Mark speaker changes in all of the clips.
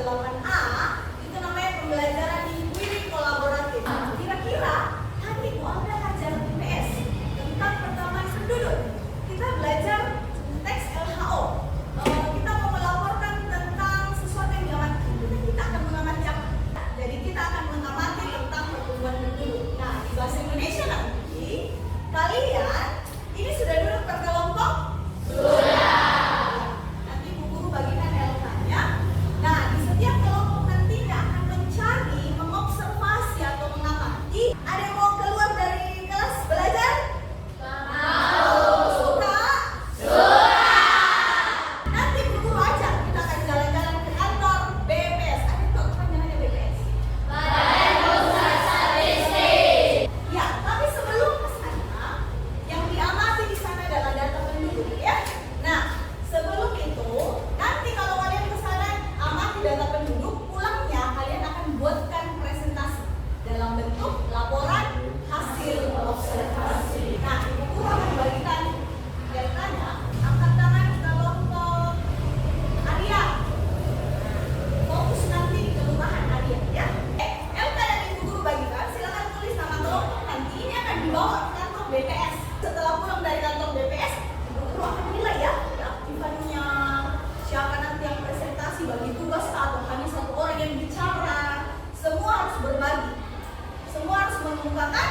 Speaker 1: 8A itu namanya pembelajaran individu kolaboratif. Kira-kira tadi Bu Alda ngajar IPS tentang pertambangan penduduk. Kita belajar teks LHO. Kita mau melaporkan tentang sesuatu yang diamati. Kita akan mengamati apa? Jadi kita akan mengamati tentang pertumbuhan penduduk. Nah, di bahasa Indonesia nanti kalian ini sudah duduk berkelompok? Nanti Bu Guru bagikan LK-nya. Nah, di setiap kelompok nantinya akan mencari, mengobservasi atau mengamati. Ada yang mau keluar dari kelas belajar? Suka? Nanti Bu Guru ajak, kita akan jalan-jalan ke kantor BPS. Ada yang tahu kepanjangannya BPS? Ya, tapi sebelum ke sana, yang diamati di sana adalah data penduduk ya. Nah, sebelum itu, nanti kalau kalian ke sana amati data penduduk, pulangnya kalian akan buatkan presentasi dalam bentuk laporan hasil observasi. Nah, Ibu Guru akan bagikan datanya. Angkat tangan kelompok Arya. Fokus nanti di kelurahan Arya ya. LK yang Ibu Guru bagikan, silakan tulis nama kelompok. Nanti ini akan dibawa ke kantor BPS. Setelah pulang dari kantor BPS, Ibu Guru akan nilai ya keaktifannya, siapa nanti yang presentasi, bagi tugas atau hanya satu orang yang bicara. Semua harus berbagi, semua harus mengungkapkan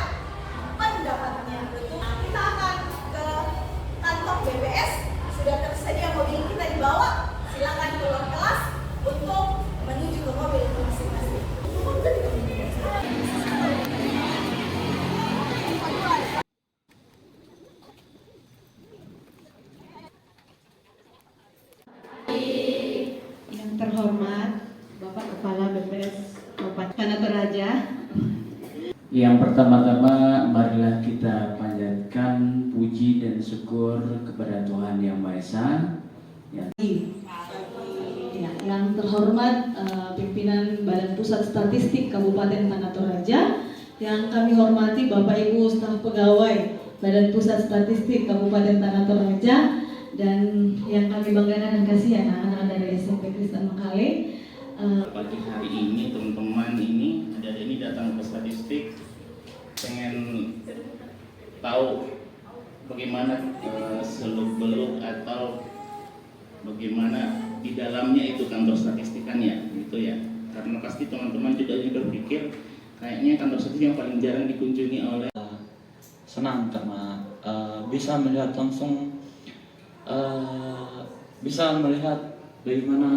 Speaker 1: pendapatnya. Nah, kita akan ke kantor BPS. Sudah tersedia mobil kita dibawa. Silakan keluar kelas untuk menuju ke mobil masing-masing.
Speaker 2: Yang terhormat Bapak Kepala BPS Kabupaten Toraja.
Speaker 3: Yang pertama-tama marilah kita panjatkan puji dan syukur kepada Tuhan Yang Maha Esa.
Speaker 2: Ya, yang terhormat pimpinan Badan Pusat Statistik Kabupaten Tanah Toraja, yang kami hormati Bapak Ibu staf pegawai Badan Pusat Statistik Kabupaten Tanah Toraja, dan yang kami banggakan dan kasih anak-anak dari SMP Kristen Makale.
Speaker 4: Pagi hari ini teman-teman ini datang ke statistik, pengen tahu bagaimana seluk-beluk atau bagaimana di dalamnya itu kantor statistikannya gitu ya. Karena pasti teman-teman juga berpikir kayaknya kantor statistik yang paling jarang dikunjungi oleh.
Speaker 5: Senang karena bisa melihat langsung, bisa melihat bagaimana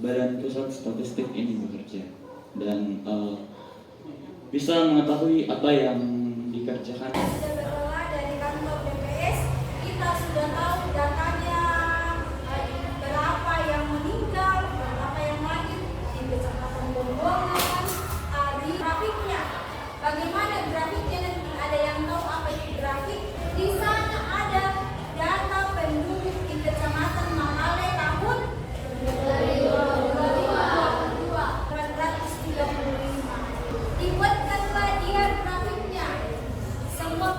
Speaker 5: Badan Pusat Statistik ini bekerja, dan bisa mengetahui apa yang dikerjakan.
Speaker 1: Sudah berkelah dari kantor BPS, kita sudah tahu datanya, berapa yang meninggal, berapa yang lahir di Kecamatan Bongbongan, di grafiknya. Bagaimana grafiknya nanti? Ada yang tahu apa itu grafik? Di sana ada data penduduk di Kecamatan Makale tahun 435. Dibuatkanlah dia grafiknya. Semua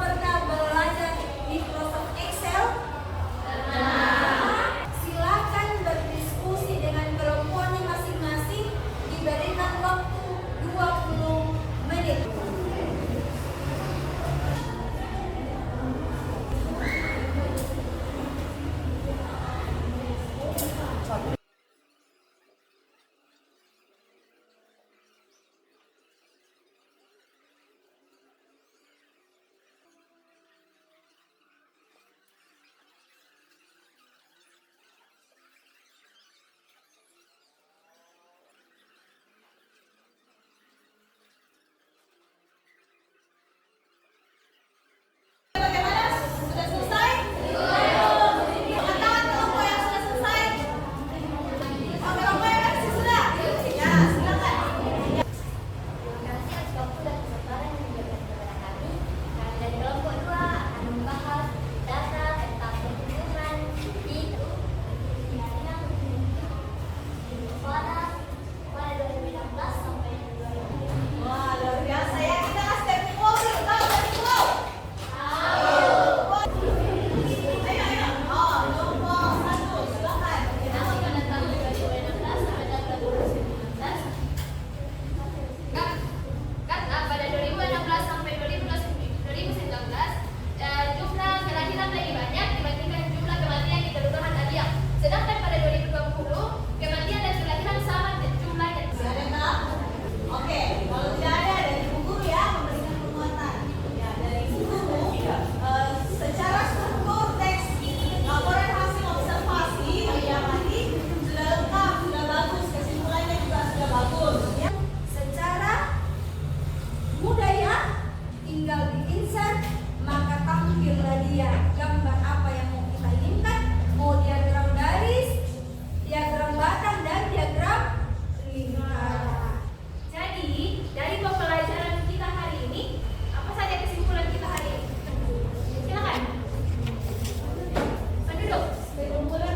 Speaker 1: Segumpulan